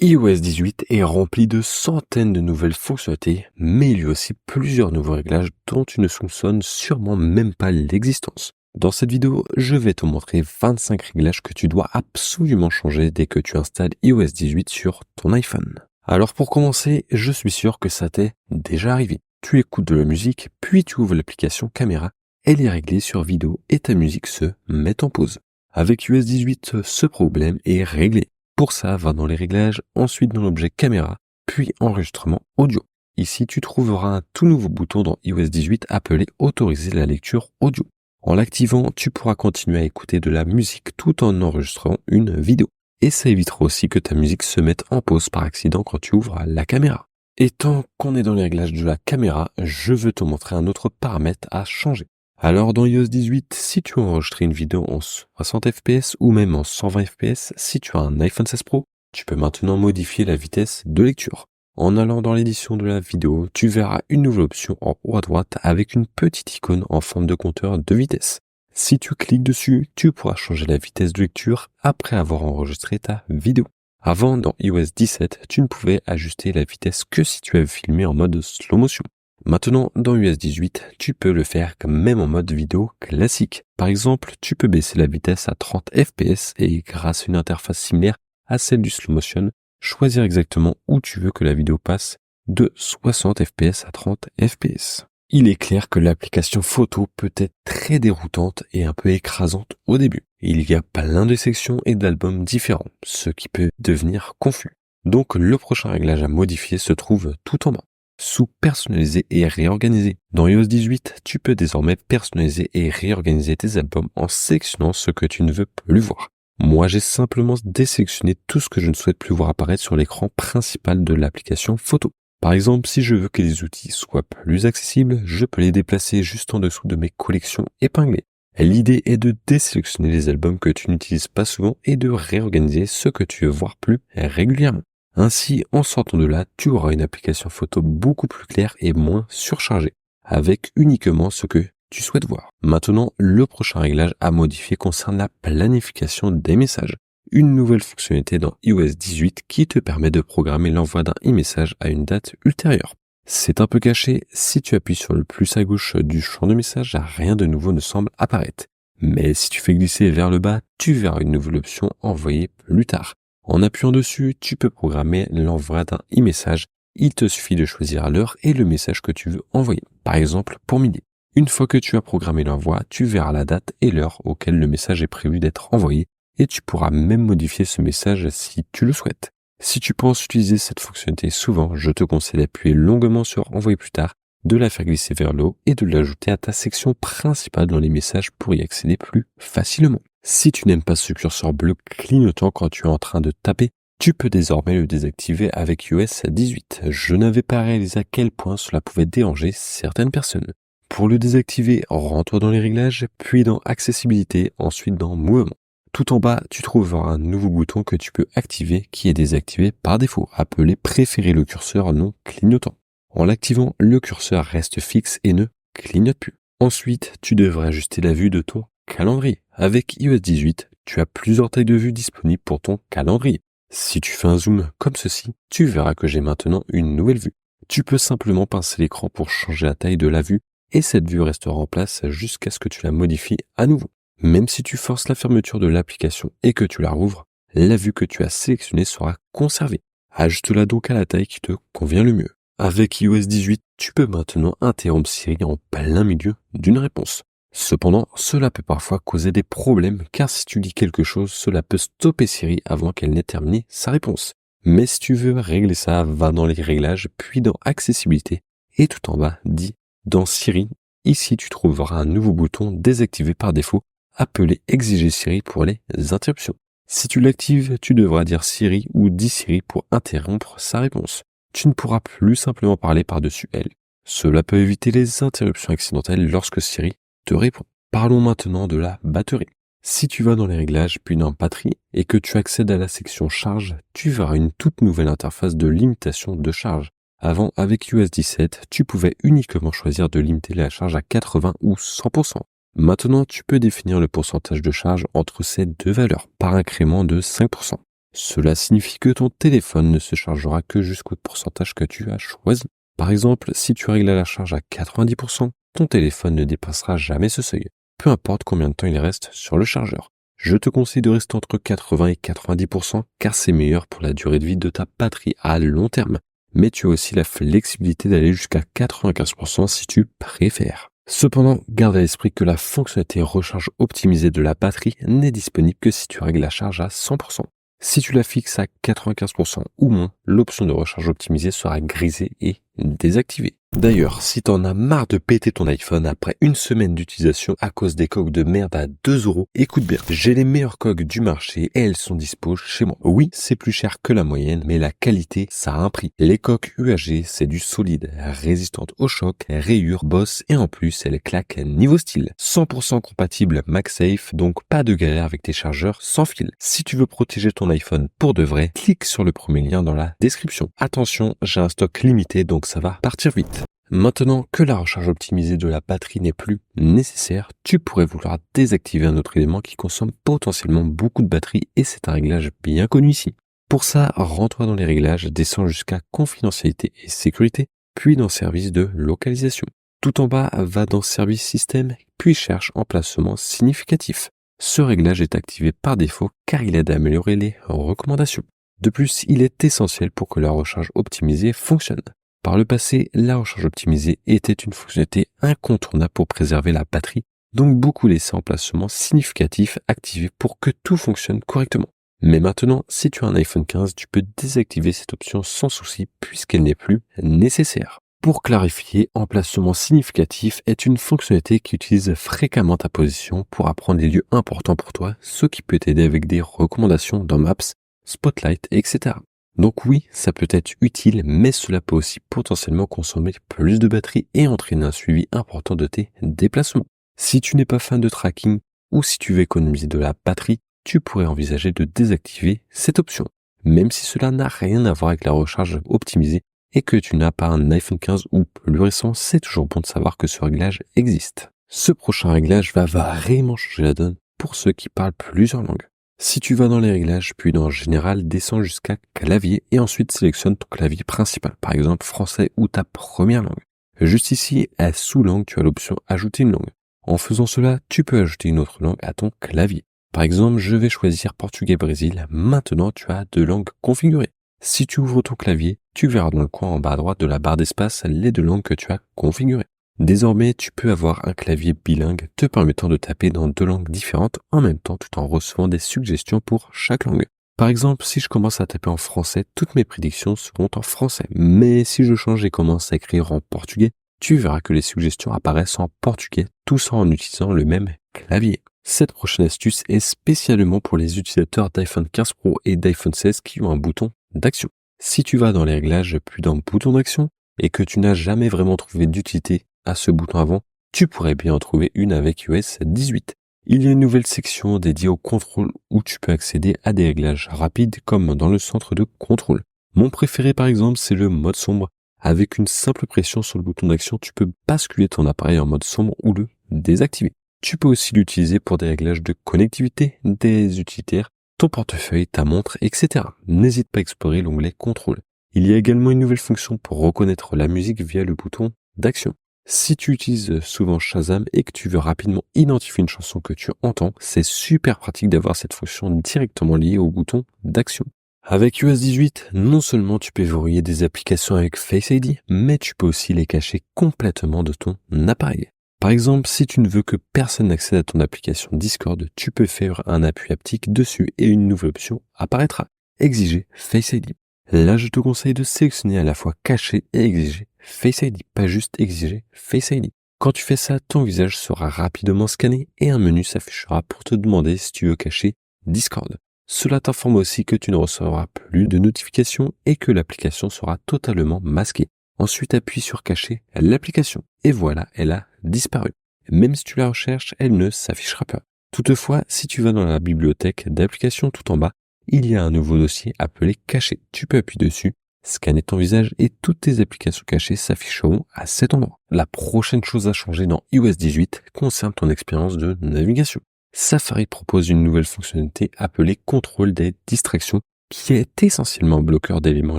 iOS 18 est rempli de centaines de nouvelles fonctionnalités, mais il y a aussi plusieurs nouveaux réglages dont tu ne soupçonnes sûrement même pas l'existence. Dans cette vidéo, je vais te montrer 25 réglages que tu dois absolument changer dès que tu installes iOS 18 sur ton iPhone. Alors pour commencer, je suis sûr que ça t'est déjà arrivé. Tu écoutes de la musique, puis tu ouvres l'application caméra, elle est réglée sur vidéo et ta musique se met en pause. Avec iOS 18, ce problème est réglé. Pour ça, va dans les réglages, ensuite dans l'objet caméra, puis enregistrement audio. Ici, tu trouveras un tout nouveau bouton dans iOS 18 appelé autoriser la lecture audio. En l'activant, tu pourras continuer à écouter de la musique tout en enregistrant une vidéo. Et ça évitera aussi que ta musique se mette en pause par accident quand tu ouvres la caméra. Et tant qu'on est dans les réglages de la caméra, je veux te montrer un autre paramètre à changer. Alors dans iOS 18, si tu as enregistré une vidéo en 60 fps ou même en 120 fps, si tu as un iPhone 16 Pro, tu peux maintenant modifier la vitesse de lecture. En allant dans l'édition de la vidéo, tu verras une nouvelle option en haut à droite avec une petite icône en forme de compteur de vitesse. Si tu cliques dessus, tu pourras changer la vitesse de lecture après avoir enregistré ta vidéo. Avant, dans iOS 17, tu ne pouvais ajuster la vitesse que si tu avais filmé en mode slow motion. Maintenant, dans iOS 18, tu peux le faire même en mode vidéo classique. Par exemple, tu peux baisser la vitesse à 30 fps et grâce à une interface similaire à celle du slow motion, choisir exactement où tu veux que la vidéo passe de 60 fps à 30 fps. Il est clair que l'application photo peut être très déroutante et un peu écrasante au début. Il y a plein de sections et d'albums différents, ce qui peut devenir confus. Donc le prochain réglage à modifier se trouve tout en bas. Sous personnaliser et réorganiser. Dans iOS 18, tu peux désormais personnaliser et réorganiser tes albums en sélectionnant ce que tu ne veux plus voir. Moi, j'ai simplement désélectionné tout ce que je ne souhaite plus voir apparaître sur l'écran principal de l'application photo. Par exemple, si je veux que les outils soient plus accessibles, je peux les déplacer juste en dessous de mes collections épinglées. L'idée est de désélectionner les albums que tu n'utilises pas souvent et de réorganiser ce que tu veux voir plus régulièrement. Ainsi, en sortant de là, tu auras une application photo beaucoup plus claire et moins surchargée, avec uniquement ce que tu souhaites voir. Maintenant, le prochain réglage à modifier concerne la planification des messages. Une nouvelle fonctionnalité dans iOS 18 qui te permet de programmer l'envoi d'un e-message à une date ultérieure. C'est un peu caché, si tu appuies sur le plus à gauche du champ de message, rien de nouveau ne semble apparaître. Mais si tu fais glisser vers le bas, tu verras une nouvelle option envoyée plus tard. En appuyant dessus, tu peux programmer l'envoi d'un e-message. Il te suffit de choisir l'heure et le message que tu veux envoyer. Par exemple, pour midi. Une fois que tu as programmé l'envoi, tu verras la date et l'heure auquel le message est prévu d'être envoyé et tu pourras même modifier ce message si tu le souhaites. Si tu penses utiliser cette fonctionnalité souvent, je te conseille d'appuyer longuement sur envoyer plus tard, de la faire glisser vers le haut et de l'ajouter à ta section principale dans les messages pour y accéder plus facilement. Si tu n'aimes pas ce curseur bleu clignotant quand tu es en train de taper, tu peux désormais le désactiver avec iOS 18. Je n'avais pas réalisé à quel point cela pouvait déranger certaines personnes. Pour le désactiver, rentre dans les réglages, puis dans accessibilité, ensuite dans mouvement. Tout en bas, tu trouveras un nouveau bouton que tu peux activer qui est désactivé par défaut, appelé préférer le curseur non clignotant. En l'activant, le curseur reste fixe et ne clignote plus. Ensuite, tu devrais ajuster la vue de ton calendrier. Avec iOS 18, tu as plusieurs tailles de vue disponibles pour ton calendrier. Si tu fais un zoom comme ceci, tu verras que j'ai maintenant une nouvelle vue. Tu peux simplement pincer l'écran pour changer la taille de la vue et cette vue restera en place jusqu'à ce que tu la modifies à nouveau. Même si tu forces la fermeture de l'application et que tu la rouvres, la vue que tu as sélectionnée sera conservée. Ajuste-la donc à la taille qui te convient le mieux. Avec iOS 18, tu peux maintenant interrompre Siri en plein milieu d'une réponse. Cependant, cela peut parfois causer des problèmes car si tu dis quelque chose, cela peut stopper Siri avant qu'elle n'ait terminé sa réponse. Mais si tu veux régler ça, va dans les réglages, puis dans accessibilité et tout en bas, dis dans Siri. Ici, tu trouveras un nouveau bouton désactivé par défaut appelé exiger Siri pour les interruptions. Si tu l'actives, tu devras dire Siri ou dis Siri pour interrompre sa réponse. Tu ne pourras plus simplement parler par-dessus elle. Cela peut éviter les interruptions accidentelles lorsque Siri te répond. Parlons maintenant de la batterie. Si tu vas dans les réglages puis dans batterie et que tu accèdes à la section charge, tu verras une toute nouvelle interface de limitation de charge. Avant, avec iOS 17, tu pouvais uniquement choisir de limiter la charge à 80 ou 100%. Maintenant, tu peux définir le pourcentage de charge entre ces deux valeurs par incrément de 5%. Cela signifie que ton téléphone ne se chargera que jusqu'au pourcentage que tu as choisi. Par exemple, si tu règles la charge à 90%, ton téléphone ne dépassera jamais ce seuil, peu importe combien de temps il reste sur le chargeur. Je te conseille de rester entre 80 et 90% car c'est meilleur pour la durée de vie de ta batterie à long terme. Mais tu as aussi la flexibilité d'aller jusqu'à 95% si tu préfères. Cependant, garde à l'esprit que la fonctionnalité recharge optimisée de la batterie n'est disponible que si tu règles la charge à 100%. Si tu la fixes à 95% ou moins, l'option de recharge optimisée sera grisée et désactivée. D'ailleurs, si t'en as marre de péter ton iPhone après une semaine d'utilisation à cause des coques de merde à 2 €, écoute bien, j'ai les meilleures coques du marché et elles sont dispo chez moi. Oui, c'est plus cher que la moyenne, mais la qualité, ça a un prix. Les coques UAG, c'est du solide, résistante au choc, rayures, bosse et en plus, elles claquent niveau style. 100% compatible MagSafe, donc pas de galère avec tes chargeurs sans fil. Si tu veux protéger ton iPhone pour de vrai, clique sur le premier lien dans la description. Attention, j'ai un stock limité, donc ça va partir vite. Maintenant que la recharge optimisée de la batterie n'est plus nécessaire, tu pourrais vouloir désactiver un autre élément qui consomme potentiellement beaucoup de batterie et c'est un réglage bien connu ici. Pour ça, rends-toi dans les réglages, descends jusqu'à confidentialité et sécurité, puis dans service de localisation. Tout en bas, va dans service système, puis cherche emplacement significatif. Ce réglage est activé par défaut car il aide à améliorer les recommandations. De plus, il est essentiel pour que la recharge optimisée fonctionne. Par le passé, la recharge optimisée était une fonctionnalité incontournable pour préserver la batterie, donc beaucoup laissaient emplacement significatif activé pour que tout fonctionne correctement. Mais maintenant, si tu as un iPhone 15, tu peux désactiver cette option sans souci puisqu'elle n'est plus nécessaire. Pour clarifier, emplacement significatif est une fonctionnalité qui utilise fréquemment ta position pour apprendre les lieux importants pour toi, ce qui peut t'aider avec des recommandations dans Maps, Spotlight, etc. Donc oui, ça peut être utile, mais cela peut aussi potentiellement consommer plus de batterie et entraîner un suivi important de tes déplacements. Si tu n'es pas fan de tracking ou si tu veux économiser de la batterie, tu pourrais envisager de désactiver cette option. Même si cela n'a rien à voir avec la recharge optimisée et que tu n'as pas un iPhone 15 ou plus récent, c'est toujours bon de savoir que ce réglage existe. Ce prochain réglage va vraiment changer la donne pour ceux qui parlent plusieurs langues. Si tu vas dans les réglages, puis dans Général, descends jusqu'à Clavier et ensuite sélectionne ton clavier principal, par exemple français ou ta première langue. Juste ici, à sous-langue, tu as l'option Ajouter une langue. En faisant cela, tu peux ajouter une autre langue à ton clavier. Par exemple, je vais choisir Portugais-Brésil. Maintenant, tu as 2 langues configurées. Si tu ouvres ton clavier, tu verras dans le coin en bas à droite de la barre d'espace les 2 langues que tu as configurées. Désormais, tu peux avoir un clavier bilingue te permettant de taper dans 2 langues différentes en même temps tout en recevant des suggestions pour chaque langue. Par exemple, si je commence à taper en français, toutes mes prédictions seront en français. Mais si je change et commence à écrire en portugais, tu verras que les suggestions apparaissent en portugais, tout ça en utilisant le même clavier. Cette prochaine astuce est spécialement pour les utilisateurs d'iPhone 15 Pro et d'iPhone 16 qui ont un bouton d'action. Si tu vas dans les réglages puis dans bouton d'action et que tu n'as jamais vraiment trouvé d'utilité à ce bouton avant, tu pourrais bien en trouver une avec iOS 18. Il y a une nouvelle section dédiée au contrôle où tu peux accéder à des réglages rapides comme dans le centre de contrôle. Mon préféré par exemple, c'est le mode sombre. Avec une simple pression sur le bouton d'action, tu peux basculer ton appareil en mode sombre ou le désactiver. Tu peux aussi l'utiliser pour des réglages de connectivité, des utilitaires, ton portefeuille, ta montre, etc. N'hésite pas à explorer l'onglet contrôle. Il y a également une nouvelle fonction pour reconnaître la musique via le bouton d'action. Si tu utilises souvent Shazam et que tu veux rapidement identifier une chanson que tu entends, c'est super pratique d'avoir cette fonction directement liée au bouton d'action. Avec iOS 18, non seulement tu peux verrouiller des applications avec Face ID, mais tu peux aussi les cacher complètement de ton appareil. Par exemple, si tu ne veux que personne n'accède à ton application Discord, tu peux faire un appui haptique dessus et une nouvelle option apparaîtra. Exiger Face ID. Là, je te conseille de sélectionner à la fois cacher et exiger Face ID, pas juste exiger Face ID. Quand tu fais ça, ton visage sera rapidement scanné et un menu s'affichera pour te demander si tu veux cacher Discord. Cela t'informe aussi que tu ne recevras plus de notifications et que l'application sera totalement masquée. Ensuite, appuie sur cacher l'application et voilà, elle a disparu. Même si tu la recherches, elle ne s'affichera pas. Toutefois, si tu vas dans la bibliothèque d'applications tout en bas, il y a un nouveau dossier appelé Cacher. Tu peux appuyer dessus, scanner ton visage et toutes tes applications cachées s'afficheront à cet endroit. La prochaine chose à changer dans iOS 18 concerne ton expérience de navigation. Safari propose une nouvelle fonctionnalité appelée contrôle des distractions qui est essentiellement bloqueur d'éléments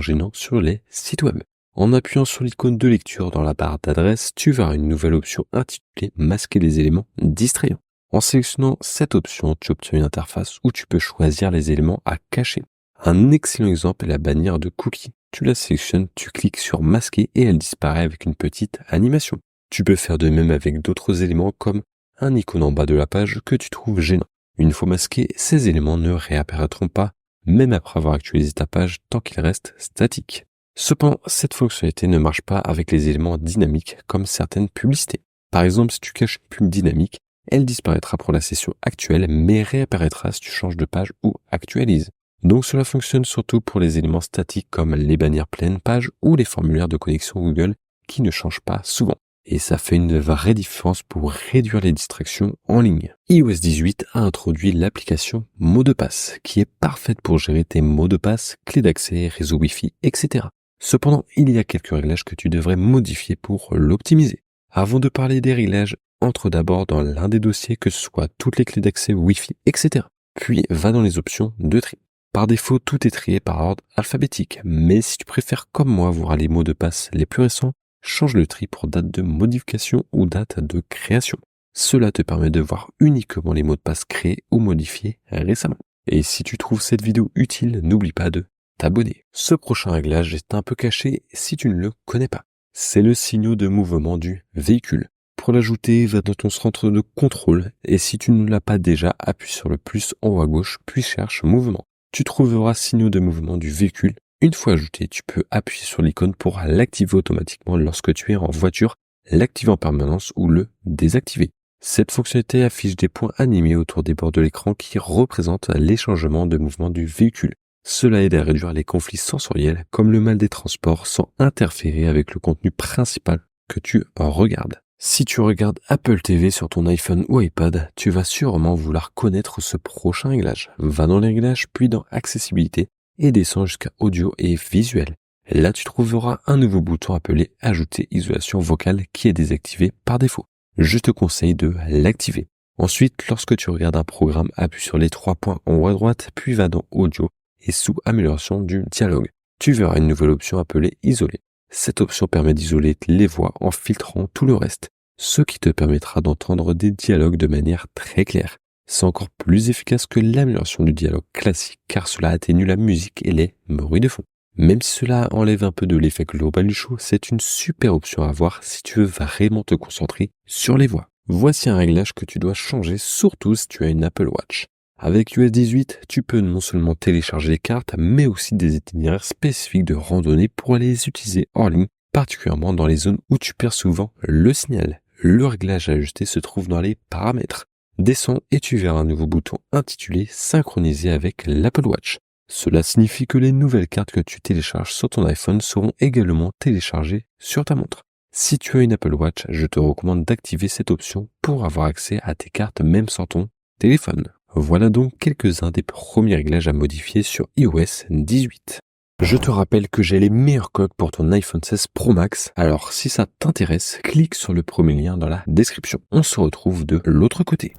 gênants sur les sites web. En appuyant sur l'icône de lecture dans la barre d'adresse, tu verras une nouvelle option intitulée Masquer les éléments distrayants. En sélectionnant cette option, tu obtiens une interface où tu peux choisir les éléments à cacher. Un excellent exemple est la bannière de cookies. Tu la sélectionnes, tu cliques sur Masquer et elle disparaît avec une petite animation. Tu peux faire de même avec d'autres éléments comme un icône en bas de la page que tu trouves gênant. Une fois masqués, ces éléments ne réapparaîtront pas, même après avoir actualisé ta page tant qu'ils restent statiques. Cependant, cette fonctionnalité ne marche pas avec les éléments dynamiques comme certaines publicités. Par exemple, si tu caches une pub dynamique, elle disparaîtra pour la session actuelle, mais réapparaîtra si tu changes de page ou actualises. Donc cela fonctionne surtout pour les éléments statiques comme les bannières pleines pages ou les formulaires de connexion Google qui ne changent pas souvent. Et ça fait une vraie différence pour réduire les distractions en ligne. iOS 18 a introduit l'application Mots de passe, qui est parfaite pour gérer tes mots de passe, clés d'accès, réseau Wi-Fi, etc. Cependant, il y a quelques réglages que tu devrais modifier pour l'optimiser. Avant de parler des réglages, entre d'abord dans l'un des dossiers, que ce soit toutes les clés d'accès Wi-Fi, etc. Puis va dans les options de tri. Par défaut, tout est trié par ordre alphabétique, mais si tu préfères comme moi voir les mots de passe les plus récents, change le tri pour date de modification ou date de création. Cela te permet de voir uniquement les mots de passe créés ou modifiés récemment. Et si tu trouves cette vidéo utile, n'oublie pas de t'abonner. Ce prochain réglage est un peu caché si tu ne le connais pas. C'est le signal de mouvement du véhicule. Pour l'ajouter, va dans ton centre de contrôle et si tu ne l'as pas déjà, appuie sur le plus en haut à gauche puis cherche mouvement. Tu trouveras signaux de mouvement du véhicule. Une fois ajouté, tu peux appuyer sur l'icône pour l'activer automatiquement lorsque tu es en voiture, l'activer en permanence ou le désactiver. Cette fonctionnalité affiche des points animés autour des bords de l'écran qui représentent les changements de mouvement du véhicule. Cela aide à réduire les conflits sensoriels comme le mal des transports sans interférer avec le contenu principal que tu regardes. Si tu regardes Apple TV sur ton iPhone ou iPad, tu vas sûrement vouloir connaître ce prochain réglage. Va dans les réglages puis dans Accessibilité et descends jusqu'à audio et visuel. Là, tu trouveras un nouveau bouton appelé Ajouter isolation vocale qui est désactivé par défaut. Je te conseille de l'activer. Ensuite, lorsque tu regardes un programme, appuie sur les 3 points en haut à droite, puis va dans Audio et sous Amélioration du dialogue. Tu verras une nouvelle option appelée Isoler. Cette option permet d'isoler les voix en filtrant tout le reste, ce qui te permettra d'entendre des dialogues de manière très claire. C'est encore plus efficace que l'amélioration du dialogue classique car cela atténue la musique et les bruits de fond. Même si cela enlève un peu de l'effet global du show, c'est une super option à avoir si tu veux vraiment te concentrer sur les voix. Voici un réglage que tu dois changer surtout si tu as une Apple Watch. Avec iOS 18, tu peux non seulement télécharger les cartes, mais aussi des itinéraires spécifiques de randonnée pour les utiliser en ligne, particulièrement dans les zones où tu perds souvent le signal. Le réglage à ajuster se trouve dans les paramètres. Descends et tu verras un nouveau bouton intitulé Synchroniser avec l'Apple Watch. Cela signifie que les nouvelles cartes que tu télécharges sur ton iPhone seront également téléchargées sur ta montre. Si tu as une Apple Watch, je te recommande d'activer cette option pour avoir accès à tes cartes même sans ton téléphone. Voilà donc quelques-uns des premiers réglages à modifier sur iOS 18. Je te rappelle que j'ai les meilleurs codes pour ton iPhone 16 Pro Max, alors si ça t'intéresse, clique sur le premier lien dans la description. On se retrouve de l'autre côté.